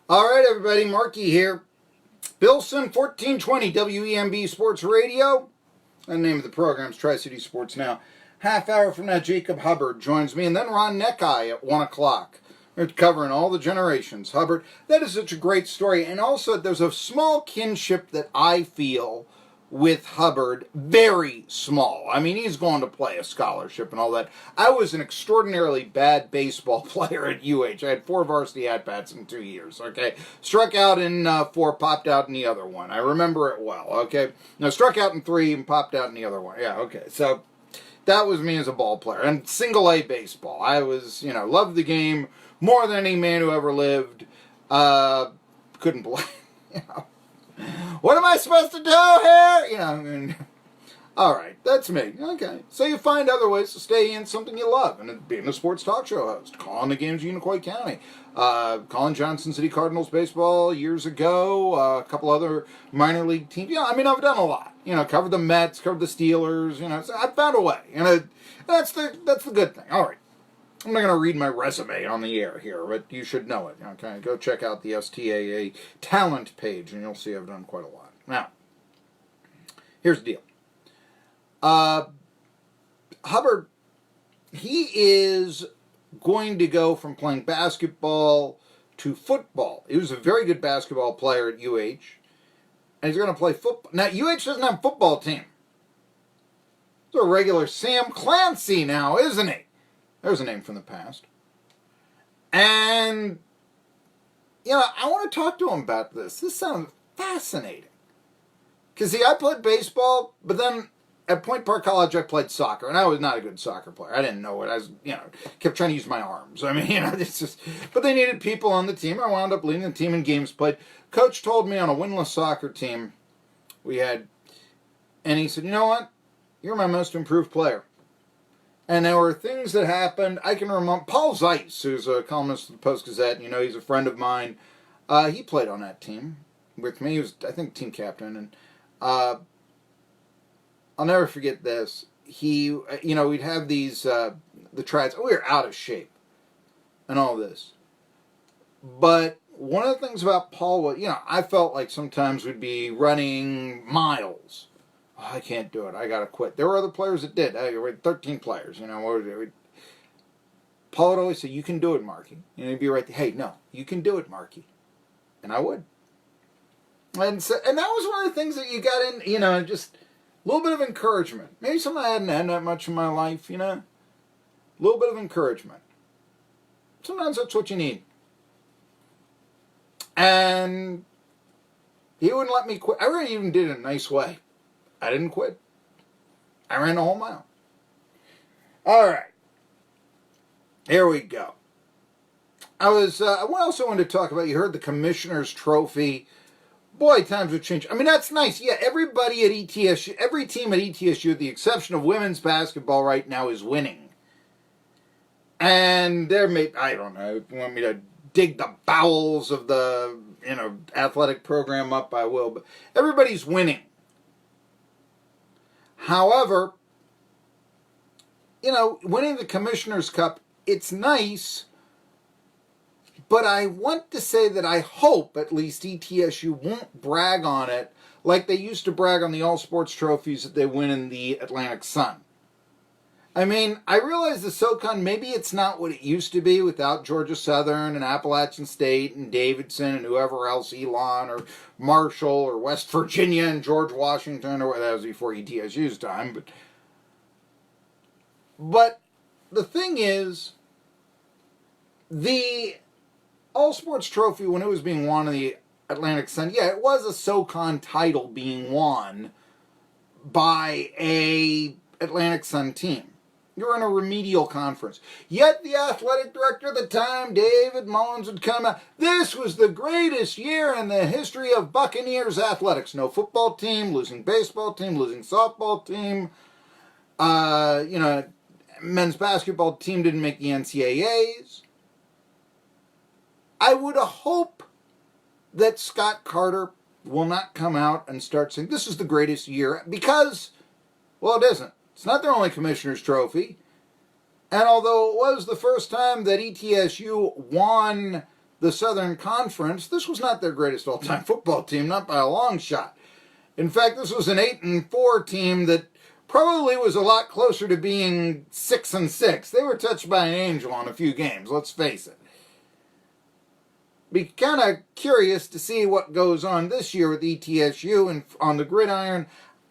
All right, everybody, Marky here. Billson 1420 WEMB Sports Radio. The name of the program is Tri-City Sports Now. Half hour from now, Jacob Hubbard joins me, and then Ron Neckeye at 1 o'clock. We're covering all the generations. Hubbard, that is such a great story. And also, there's a small kinship that I feel with Hubbard, very small. I mean, he's going to play a scholarship and all that. I was an extraordinarily bad baseball player at UH. I had 4 varsity at-bats in 2 years, okay? Struck out in 4, popped out in the other one. I remember it well, okay? No, struck out in 3 and popped out in the other one. Yeah, okay. So that was me as a ball player. And single-A baseball. I was, loved the game more than any man who ever lived. Couldn't play, What am I supposed to do here? All right, that's me. Okay. So you find other ways to stay in something you love, and being a sports talk show host, calling the games of Unicoi County, calling Johnson City Cardinals baseball years ago, a couple other minor league teams. I've done a lot. Covered the Mets, covered the Steelers. So I found a way. That's the good thing. All right. I'm not going to read my resume on the air here, but you should know it. Okay, go check out the STAA talent page, and you'll see I've done quite a lot. Now, here's the deal. Hubbard, he is going to go from playing basketball to football. He was a very good basketball player at UH, and he's going to play football. Now, UH doesn't have a football team. It's a regular Sam Clancy now, isn't he? There's a name from the past. And, I want to talk to him about this. This sounds fascinating. Because, see, I played baseball, but then at Point Park College, I played soccer. And I was not a good soccer player. I didn't know it. I was, kept trying to use my arms. It's just... But they needed people on the team. I wound up leading the team in games played. Coach told me on a winless soccer team we had... And he said, you know what? You're my most improved player. And there were things that happened. I can remember Paul Zeitz, who's a columnist of the Post-Gazette. He's a friend of mine. He played on that team with me. He was, I think, team captain. And I'll never forget this. We'd have these, the triads. We were out of shape and all this. But one of the things about Paul was, I felt like sometimes we'd be running miles. Oh, I can't do it. I got to quit. There were other players that did. We had 13 players, Paul would always say, you can do it, Marky. He'd be right there, hey, no, you can do it, Marky. And I would. And that was one of the things that you got in, just a little bit of encouragement. Maybe something I hadn't had that much in my life, A little bit of encouragement. Sometimes that's what you need. And he wouldn't let me quit. I really even did it in a nice way. I didn't quit. I ran the whole mile. All right. Here we go. I also wanted to talk about, you heard the Commissioner's Trophy. Boy, times have changed. that's nice. Yeah, everybody at ETSU, every team at ETSU, with the exception of women's basketball right now, is winning. And I don't know, if you want me to dig the bowels of the, athletic program up, I will. But everybody's winning. However, winning the Commissioner's Cup, it's nice, but I want to say that I hope at least ETSU won't brag on it like they used to brag on the all sports trophies that they win in the Atlantic Sun. I realize the SoCon, maybe it's not what it used to be without Georgia Southern and Appalachian State and Davidson and whoever else, Elon or Marshall or West Virginia and George Washington, or that was before ETSU's time. But the thing is, the All Sports Trophy, when it was being won in the Atlantic Sun, yeah, it was a SoCon title being won by a Atlantic Sun team. You're in a remedial conference. Yet the athletic director at the time, David Mullins, would come out. This was the greatest year in the history of Buccaneers athletics. No football team, losing baseball team, losing softball team. Men's basketball team didn't make the NCAAs. I would hope that Scott Carter will not come out and start saying, this is the greatest year, because, well, it isn't. It's not their only Commissioner's Trophy. And although it was the first time that ETSU won the Southern Conference, this was not their greatest all-time football team, not by a long shot. In fact, this was an 8-4 team that probably was a lot closer to being 6-6. They were touched by an angel on a few games, let's face it. Be kind of curious to see what goes on this year with ETSU and on the gridiron.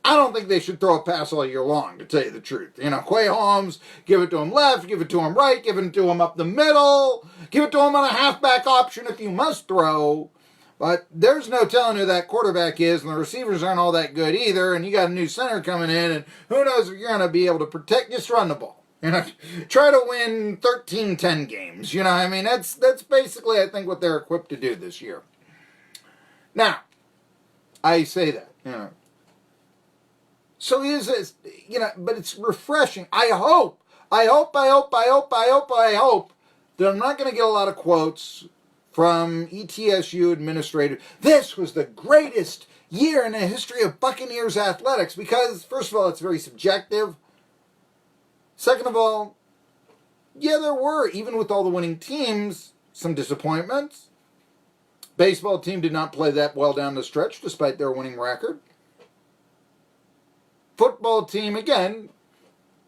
I don't think they should throw a pass all year long, to tell you the truth. You know, Quay Holmes, give it to him left, give it to him right, give it to him up the middle, give it to him on a halfback option if you must throw. But there's no telling who that quarterback is, and the receivers aren't all that good either, and you got a new center coming in, and who knows if you're going to be able to protect. Just run the ball. You know, try to win 13-10 games. You know, I mean, that's basically, I think, what they're equipped to do this year. Now, I say that, you know. So is this, you know, but it's refreshing. I hope that I'm not going to get a lot of quotes from ETSU administrators. This was the greatest year in the history of Buccaneers athletics because, first of all, it's very subjective. Second of all, yeah, there were, even with all the winning teams, some disappointments. Baseball team did not play that well down the stretch despite their winning record. Football team, again,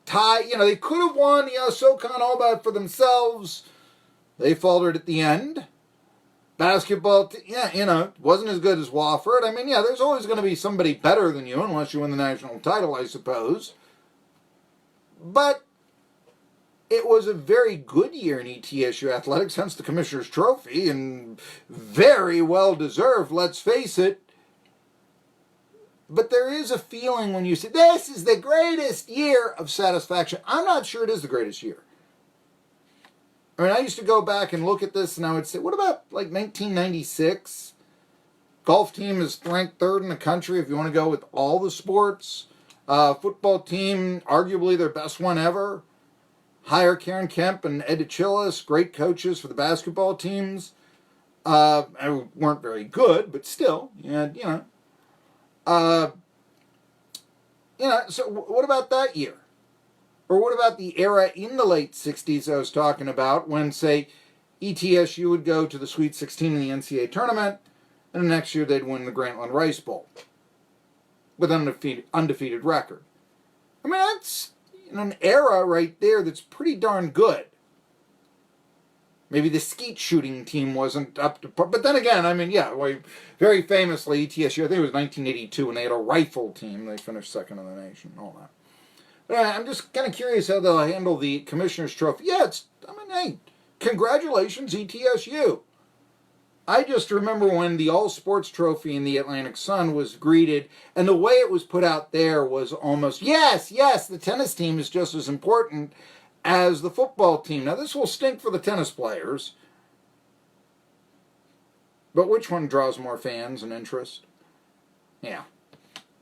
tie, you know, they could have won, you know, SoCon all by for themselves. They faltered at the end. Basketball, yeah, you know, wasn't as good as Wofford. I mean, yeah, there's always going to be somebody better than you unless you win the national title, I suppose. But it was a very good year in ETSU athletics, hence the Commissioner's Trophy, and very well deserved, let's face it. But there is a feeling when you say, this is the greatest year of satisfaction. I'm not sure it is the greatest year. I mean, I used to go back and look at this, and I would say, what about, like, 1996? Golf team is ranked third in the country if you want to go with all the sports. Football team, arguably their best one ever. Hire Karen Kemp and Ed DeChillis, great coaches for the basketball teams. Weren't very good, but still, you know. So what about that year? Or what about the era in the late 60s I was talking about when, say, ETSU would go to the Sweet 16 in the NCAA tournament, and the next year they'd win the Grantland Rice Bowl with an undefeated record. I mean, that's an era right there that's pretty darn good. Maybe the skeet shooting team wasn't up to par. But then again, I mean, yeah, very famously, ETSU, I think it was 1982, when they had a rifle team. They finished second in the nation and all that. But I'm just kind of curious how they'll handle the Commissioner's Trophy. Yeah, hey, congratulations, ETSU. I just remember when the All-Sports Trophy in the Atlantic Sun was greeted, and the way it was put out there was almost, yes, the tennis team is just as important as the football team. Now, this will stink for the tennis players, but which one draws more fans and interest? Yeah.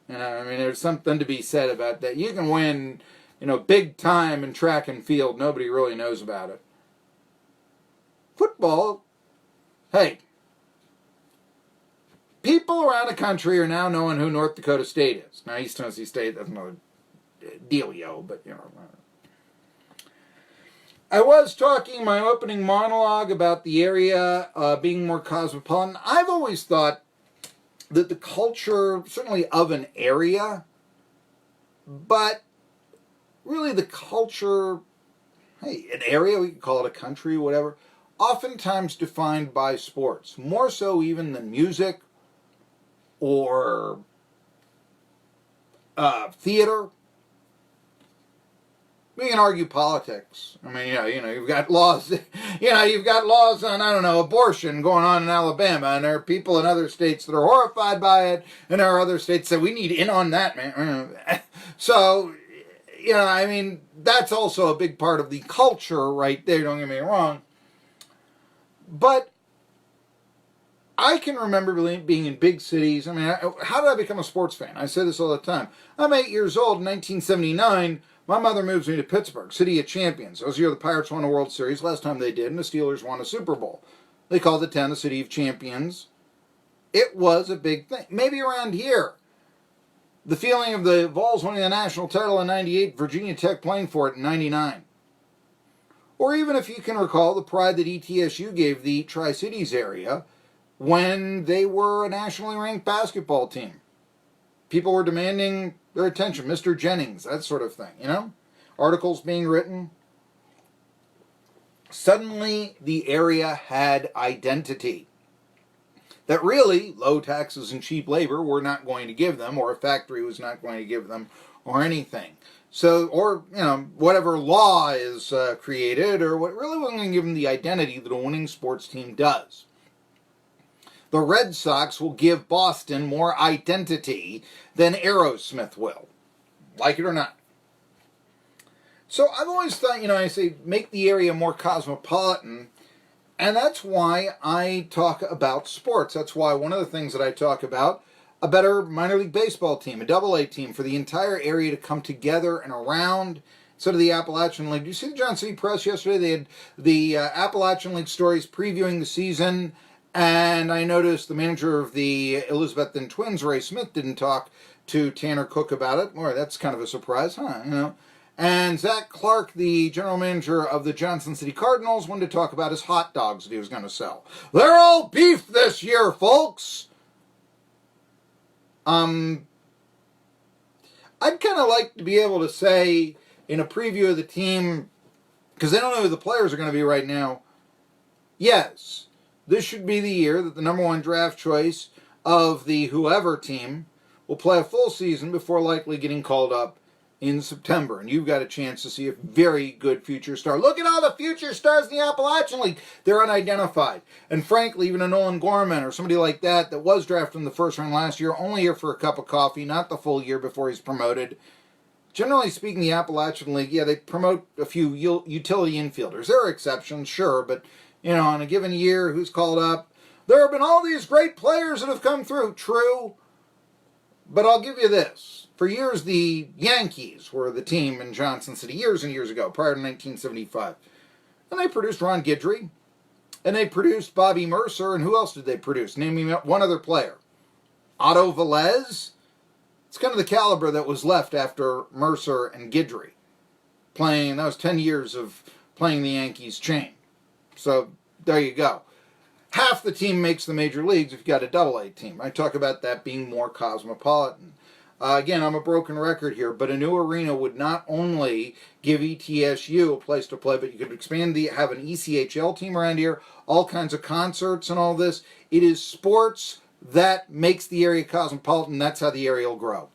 You know, I mean, there's something to be said about that. You can win, you know, big time in track and field. Nobody really knows about it. Football, hey, people around the country are now knowing who North Dakota State is. Now, East Tennessee State, that's another dealio, but, you know. I was talking my opening monologue about the area being more cosmopolitan. I've always thought that the culture, certainly of an area, but really the culture, hey, an area, we can call it a country, whatever, oftentimes defined by sports, more so even than music or theater. We can argue politics. I mean, you know, you've got laws, you've got laws on, I don't know, abortion going on in Alabama, and there are people in other states that are horrified by it, and there are other states that we need in on that, man. So, you know, I mean, that's also a big part of the culture right there, don't get me wrong. But I can remember being in big cities. I mean, how did I become a sports fan? I say this all the time. I'm 8 years old in 1979. My mother moves me to Pittsburgh, City of Champions. That was the year the Pirates won a World Series, last time they did, and the Steelers won a Super Bowl. They called the town the City of Champions. It was a big thing. Maybe around here, the feeling of the Vols winning the national title in 98, Virginia Tech playing for it in 99. Or even if you can recall the pride that ETSU gave the Tri-Cities area when they were a nationally ranked basketball team. People were demanding their attention, Mr. Jennings, that sort of thing, you know? Articles being written. Suddenly, the area had identity that really low taxes and cheap labor were not going to give them, or a factory was not going to give them, or anything. So, or, you know, whatever law is created, or what really wasn't going to give them the identity that a winning sports team does. The Red Sox will give Boston more identity than Aerosmith will. Like it or not. So I've always thought, you know, I say make the area more cosmopolitan, and that's why I talk about sports. That's why one of the things that I talk about, a better minor league baseball team, a Double-A team for the entire area to come together and around. Instead of the Appalachian League. Did you see the Johnson City Press yesterday? They had the Appalachian League stories previewing the season, and I noticed the manager of the Elizabethton Twins, Ray Smith, didn't talk to Tanner Cook about it. Boy, that's kind of a surprise, huh? You know. And Zach Clark, the general manager of the Johnson City Cardinals, wanted to talk about his hot dogs that he was going to sell. They're all beef this year, folks! I'd kind of like to be able to say, in a preview of the team, because they don't know who the players are going to be right now, yes, this should be the year that the number one draft choice of the whoever team will play a full season before likely getting called up in September, and you've got a chance to see a very good future star. Look at all the future stars in the Appalachian League. They're unidentified. And frankly, even a Nolan Gorman or somebody like that was drafted in the first round last year, only here for a cup of coffee, not the full year before he's promoted. Generally speaking, the Appalachian League, yeah, they promote a few utility infielders. There are exceptions, sure, but, you know, on a given year, who's called up? There have been all these great players that have come through. True. But I'll give you this. For years, the Yankees were the team in Johnson City, years and years ago, prior to 1975. And they produced Ron Guidry, and they produced Bobby Mercer, and who else did they produce? Name me one other player. Otto Velez? It's kind of the caliber that was left after Mercer and Guidry. That was 10 years of playing the Yankees chain. So, there you go. Half the team makes the major leagues if you've got a Double-A team. I talk about that being more cosmopolitan. Again, I'm a broken record here, but a new arena would not only give ETSU a place to play, but you could have an ECHL team around here, all kinds of concerts and all this. It is sports that makes the area cosmopolitan. That's how the area will grow.